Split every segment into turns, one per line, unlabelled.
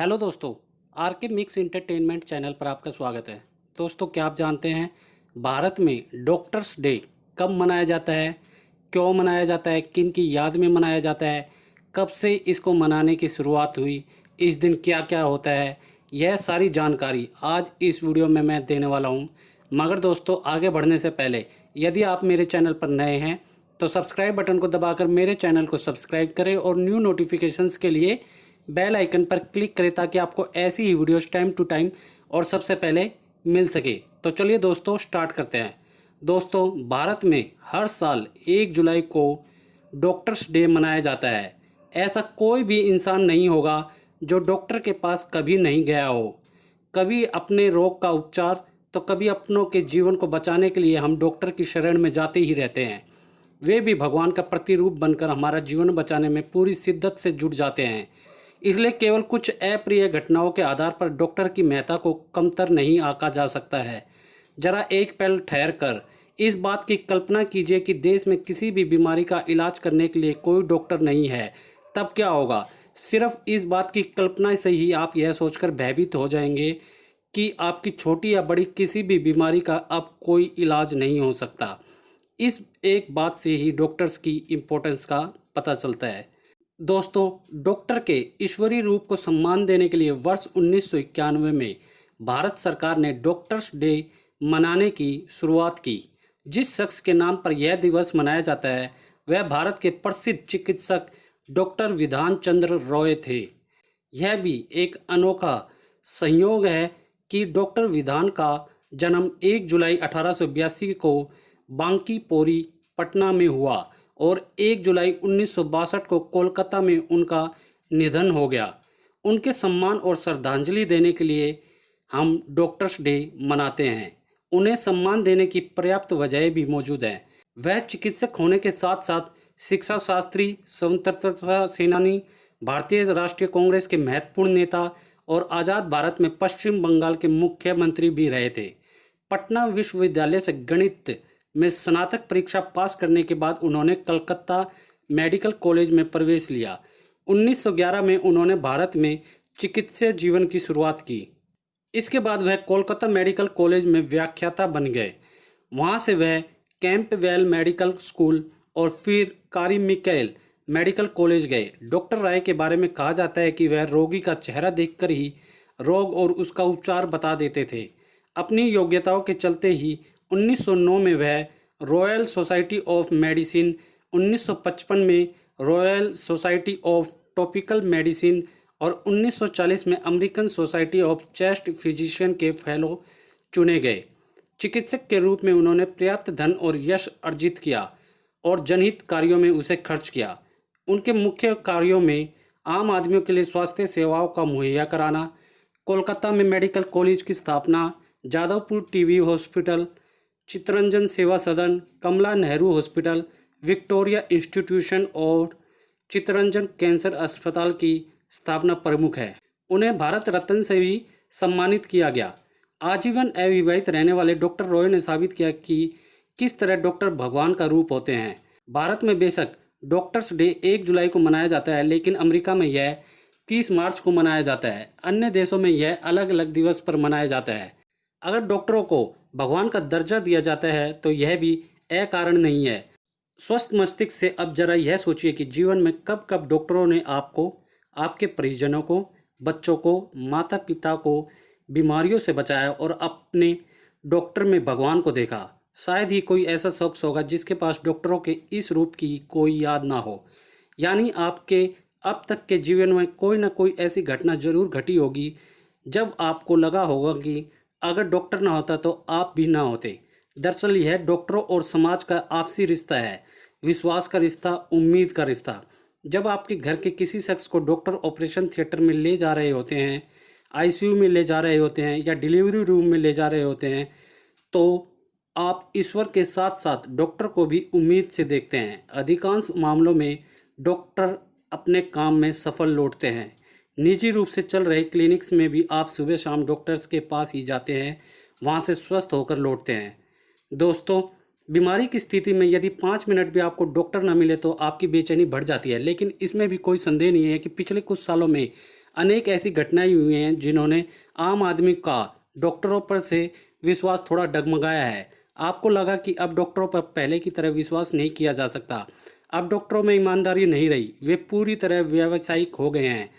Hello दोस्तों, are के mix entertainment channel पर आपका स्वागत है। दोस्तों, क्या आप जानते हैं भारत में डॉक्टर्स डे कब मनाया जाता है, क्यों मनाया जाता है, किन की याद में मनाया जाता है, कब से इसको मनाने की शुरुआत हुई, इस दिन क्या क्या होता है, यह सारी जानकारी आज इस वीडियो में मैं देने वाला हूं। मगर दोस्तों, आगे बढ़ने से पहले यदि आप मेरे चैनल पर नए हैं तो सब्सक्राइब बटन को दबाकर मेरे चैनल को सब्सक्राइब करें और न्यू नोटिफिकेशंस के लिए बेल आइकन पर क्लिक करें ताकि आपको ऐसी ही वीडियोस टाइम टू टाइम और सबसे पहले मिल सके। तो चलिए दोस्तों, स्टार्ट करते हैं। दोस्तों, भारत में हर साल 1 जुलाई को डॉक्टर्स डे मनाया जाता है। ऐसा कोई भी इंसान नहीं होगा जो डॉक्टर के पास कभी नहीं गया हो। कभी अपने रोग का उपचार तो कभी अपनों के जीवन को बचाने के लिए हम डॉक्टर की शरण में जाते ही रहते हैं। वे भी भगवान का प्रतिरूप बनकर हमारा जीवन बचाने में पूरी शिद्दत से जुट जाते हैं। इसलिए केवल कुछ अप्रिय घटनाओं के आधार पर डॉक्टर की महत्ता को कमतर नहीं आंका जा सकता है। जरा एक पल ठहर कर इस बात की कल्पना कीजिए कि देश में किसी भी बीमारी का इलाज करने के लिए कोई डॉक्टर नहीं है, तब क्या होगा। सिर्फ इस बात की कल्पना से ही आप यह सोचकर भयभीत हो जाएंगे कि आपकी छोटी या बड़ी किसी भी बीमारी का अब कोई इलाज नहीं हो सकता। इस एक बात से ही डॉक्टर्स की इम्पोर्टेंस का पता चलता है। दोस्तों, डॉक्टर के ईश्वरीय रूप को सम्मान देने के लिए वर्ष 1991 में भारत सरकार ने डॉक्टर्स डे मनाने की शुरुआत की। जिस शख्स के नाम पर यह दिवस मनाया जाता है वह भारत के प्रसिद्ध चिकित्सक डॉक्टर विधान चंद्र रॉय थे। यह भी एक अनोखा संयोग है कि डॉक्टर विधान का जन्म 1 जुलाई 1882 को बांकीपोरी, पटना में हुआ और 1 जुलाई 1962 को कोलकाता में उनका निधन हो गया। उनके सम्मान और श्रद्धांजलि देने के लिए हम डॉक्टर्स डे मनाते हैं। उन्हें सम्मान देने की पर्याप्त वजह भी मौजूद है। वह चिकित्सक होने के साथ साथ शिक्षा शास्त्री, स्वतंत्रता सेनानी, भारतीय राष्ट्रीय कांग्रेस के महत्वपूर्ण नेता और आज़ाद भारत में पश्चिम बंगाल के मुख्यमंत्री भी रहे थे। पटना विश्वविद्यालय से गणित में स्नातक परीक्षा पास करने के बाद उन्होंने कलकत्ता मेडिकल कॉलेज में प्रवेश लिया। 1911 में उन्होंने भारत में चिकित्सा जीवन की शुरुआत की। इसके बाद वह कोलकाता मेडिकल कॉलेज में व्याख्याता बन गए। वहां से वह कैंपवेल मेडिकल स्कूल और फिर कारीमिकैल मेडिकल कॉलेज गए। डॉक्टर राय के बारे में कहा जाता है कि वह रोगी का चेहरा देखकर ही रोग और उसका उपचार बता देते थे। अपनी योग्यताओं के चलते ही 1909 में वह रॉयल सोसाइटी ऑफ मेडिसिन, 1955 में royal society of topical medicine और 1940 में American society of chest physician के फेलो चुने गए। चिकित्सक के रूप में उन्होंने पर्याप्त धन और यश अर्जित किया और जनहित कार्यों में उसे खर्च किया। उनके मुख्य कार्यों में आम आदमियों के लिए स्वास्थ्य सेवाओं का मुहैया कराना, कोलकाता में मेडिकल कॉलेज की स्थापना, जादवपुर टीबी हॉस्पिटल, चित्तरंजन सेवा सदन, कमला नेहरू हॉस्पिटल, विक्टोरिया इंस्टीट्यूशन और चित्तरंजन कैंसर अस्पताल की स्थापना प्रमुख है। उन्हें भारत रत्न से भी सम्मानित किया गया। आजीवन अविवाहित रहने वाले डॉक्टर रॉय ने साबित किया कि किस तरह डॉक्टर भगवान का रूप होते हैं। भारत में बेशक डॉक्टर्स डे 1 जुलाई को मनाया जाता है, लेकिन अमेरिका में यह 30 मार्च को मनाया जाता है। अन्य देशों में यह अलग अलग दिवस पर मनाया जाता है। अगर डॉक्टरों को भगवान का दर्जा दिया जाता है तो यह भी अकारण नहीं है। स्वस्थ मस्तिष्क से अब जरा यह सोचिए कि जीवन में कब कब डॉक्टरों ने आपको, आपके परिजनों को, बच्चों को, माता पिता को बीमारियों से बचाया और अपने डॉक्टर में भगवान को देखा। शायद ही कोई ऐसा शख्स होगा जिसके पास डॉक्टरों के इस रूप की कोई याद ना हो। यानी आपके अब तक के जीवन में कोई ना कोई ऐसी घटना जरूर घटी होगी जब आपको लगा होगा कि अगर डॉक्टर ना होता तो आप भी ना होते। दरअसल यह डॉक्टरों और समाज का आपसी रिश्ता है, विश्वास का रिश्ता, उम्मीद का रिश्ता। जब आपके घर के किसी शख्स को डॉक्टर ऑपरेशन थिएटर में ले जा रहे होते हैं, आईसीयू में ले जा रहे होते हैं या डिलीवरी रूम में ले जा रहे होते हैं, तो आप ईश्वर के साथ साथ डॉक्टर को भी उम्मीद से देखते हैं। अधिकांश मामलों में डॉक्टर अपने काम में सफल लौटते हैं। निजी रूप से चल रहे क्लिनिक्स में भी आप सुबह शाम डॉक्टर्स के पास ही जाते हैं, वहाँ से स्वस्थ होकर लौटते हैं। दोस्तों, बीमारी की स्थिति में यदि 5 मिनट भी आपको डॉक्टर न मिले तो आपकी बेचैनी बढ़ जाती है। लेकिन इसमें भी कोई संदेह नहीं है कि पिछले कुछ सालों में अनेक ऐसी घटनाएं हुई हैं जिन्होंने आम आदमी का डॉक्टरों पर से विश्वास थोड़ा डगमगाया है। आपको लगा कि अब डॉक्टरों पर पहले की तरह विश्वास नहीं किया जा सकता। अब डॉक्टरों में ईमानदारी नहीं रही, वे पूरी तरह व्यावसायिक हो गए हैं।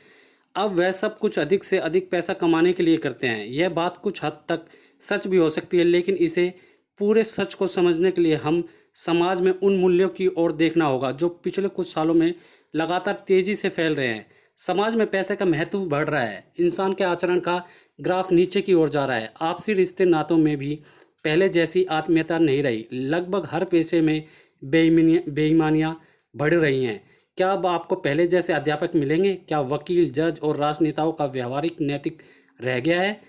अब वह सब कुछ अधिक से अधिक पैसा कमाने के लिए करते हैं। यह बात कुछ हद तक सच भी हो सकती है, लेकिन इसे पूरे सच को समझने के लिए हम समाज में उन मूल्यों की ओर देखना होगा जो पिछले कुछ सालों में लगातार तेजी से फैल रहे हैं। समाज में पैसे का महत्व बढ़ रहा है, इंसान के आचरण का ग्राफ नीचे की ओर जा रहा है। आपसी रिश्ते नातों में भी पहले जैसी आत्मीयता नहीं रही। लगभग हर पेशे में बेईमानियाँ बढ़ रही हैं। क्या अब आपको पहले जैसे अध्यापक मिलेंगे? क्या वकील, जज और राजनेताओं का व्यवहारिक नैतिक रह गया है?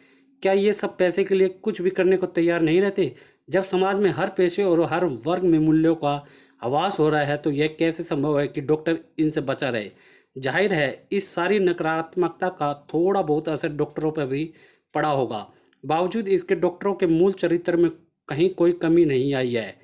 क्या ये सब पैसे के लिए कुछ भी करने को तैयार नहीं रहते? जब समाज में हर पेशे और हर वर्ग में मूल्यों का आभास हो रहा है तो यह कैसे संभव है कि डॉक्टर इनसे बचा रहे? जाहिर है इस सारी नकारात्मकता का थोड़ा बहुत असर डॉक्टरों पर भी पड़ा होगा। बावजूद इसके डॉक्टरों के मूल चरित्र में कहीं कोई कमी नहीं आई है।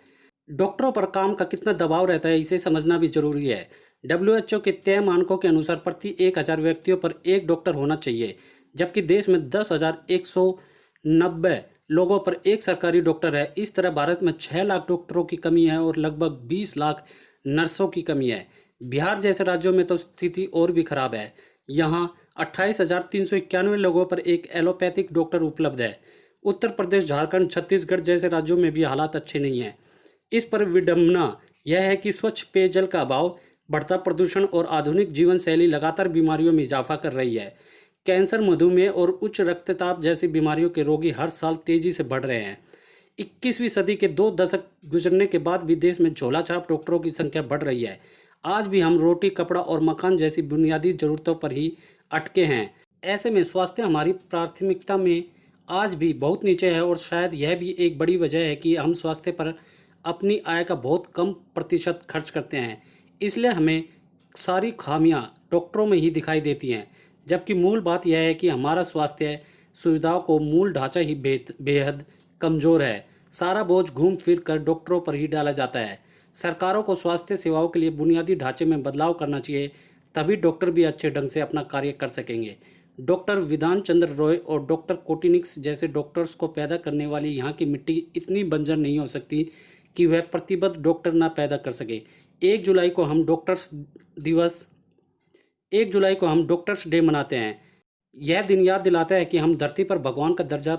डॉक्टरों पर काम का कितना दबाव रहता है, इसे समझना भी जरूरी है। WHO के तय मानकों के अनुसार प्रति 1000 व्यक्तियों पर एक डॉक्टर होना चाहिए, जबकि देश में 10,190 लोगों पर एक सरकारी डॉक्टर है। इस तरह भारत में 6 लाख डॉक्टरों की कमी है और लगभग 20 लाख नर्सों की कमी है। बिहार जैसे राज्यों में तो स्थिति और भी खराब है। यहाँ 28,391 लोगों पर एक एलोपैथिक डॉक्टर उपलब्ध है। उत्तर प्रदेश, झारखंड, छत्तीसगढ़ जैसे राज्यों में भी हालात अच्छे नहीं हैं। इस पर विडंबना यह है कि स्वच्छ पेयजल का अभाव, बढ़ता प्रदूषण और आधुनिक जीवन शैली लगातार बीमारियों में इजाफा कर रही है। कैंसर, मधुमेह और उच्च रक्तचाप जैसी बीमारियों के रोगी हर साल तेजी से बढ़ रहे हैं। 21वीं सदी के 2 दशक गुजरने के बाद भी देश में झोलाछाप डॉक्टरों की संख्या बढ़ रही है। आज भी हम रोटी, कपड़ा और मकान जैसी बुनियादी जरूरतों पर ही अटके हैं। ऐसे में स्वास्थ्य हमारी प्राथमिकता में आज भी बहुत नीचे है और शायद यह भी एक बड़ी वजह है कि हम स्वास्थ्य पर अपनी आय का बहुत कम प्रतिशत खर्च करते हैं। इसलिए हमें सारी खामियां डॉक्टरों में ही दिखाई देती हैं, जबकि मूल बात यह है कि हमारा स्वास्थ्य सुविधाओं को मूल ढांचा ही बेहद कमज़ोर है। सारा बोझ घूम फिर कर डॉक्टरों पर ही डाला जाता है। सरकारों को स्वास्थ्य सेवाओं के लिए बुनियादी ढांचे में बदलाव करना चाहिए, तभी डॉक्टर भी अच्छे ढंग से अपना कार्य कर सकेंगे। डॉक्टर विधान चंद्र रॉय और डॉक्टर कोटिनिक्स जैसे डॉक्टर्स को पैदा करने वाली यहाँ की मिट्टी इतनी बंजर नहीं हो सकती कि वह प्रतिबद्ध डॉक्टर ना पैदा कर सके। 1 जुलाई को हम डॉक्टर्स डे मनाते हैं। यह दिन याद दिलाता है कि हम धरती पर भगवान का दर्जा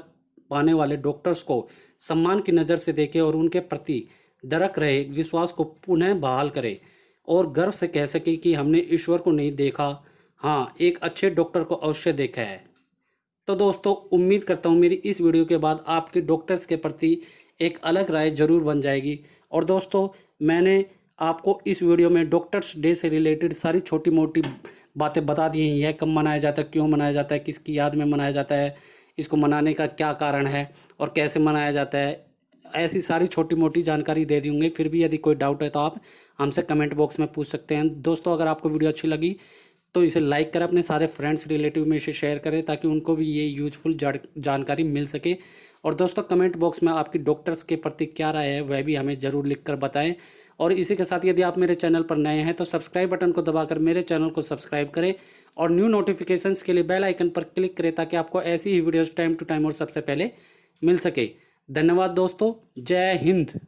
पाने वाले डॉक्टर्स को सम्मान की नज़र से देखें और उनके प्रति दरक रहे विश्वास को पुनः बहाल करें और गर्व से कह सकें कि हमने ईश्वर को नहीं देखा, हाँ, एक अच्छे डॉक्टर को अवश्य देखा है। तो दोस्तों, उम्मीद करता हूँ मेरी इस वीडियो के बाद आपके डॉक्टर्स के प्रति एक अलग राय जरूर बन जाएगी। और दोस्तों, मैंने आपको इस वीडियो में डॉक्टर्स डे से रिलेटेड सारी छोटी मोटी बातें बता दी हैं। यह कब मनाया जाता है, क्यों मनाया जाता है, किसकी याद में मनाया जाता है, इसको मनाने का क्या कारण है और कैसे मनाया जाता है, ऐसी सारी छोटी मोटी जानकारी दे दूँगी। फिर भी यदि कोई डाउट है तो आप हमसे कमेंट बॉक्स में पूछ सकते हैं। दोस्तों, अगर आपको वीडियो अच्छी लगी तो इसे लाइक करें, अपने सारे फ्रेंड्स रिलेटिव में इसे शेयर करें ताकि उनको भी ये यूजफुल जानकारी मिल सके। और दोस्तों, कमेंट बॉक्स में आपकी डॉक्टर्स के प्रति क्या राय है वह भी हमें ज़रूर लिख कर बताएं। और इसी के साथ यदि आप मेरे चैनल पर नए हैं तो सब्सक्राइब बटन को दबाकर मेरे चैनल को सब्सक्राइब करें और न्यू नोटिफिकेशंस के लिए बेल आइकन पर क्लिक करें ताकि आपको ऐसी ही वीडियोज़ टाइम टू टाइम और सबसे पहले मिल सके। धन्यवाद दोस्तों, जय हिंद।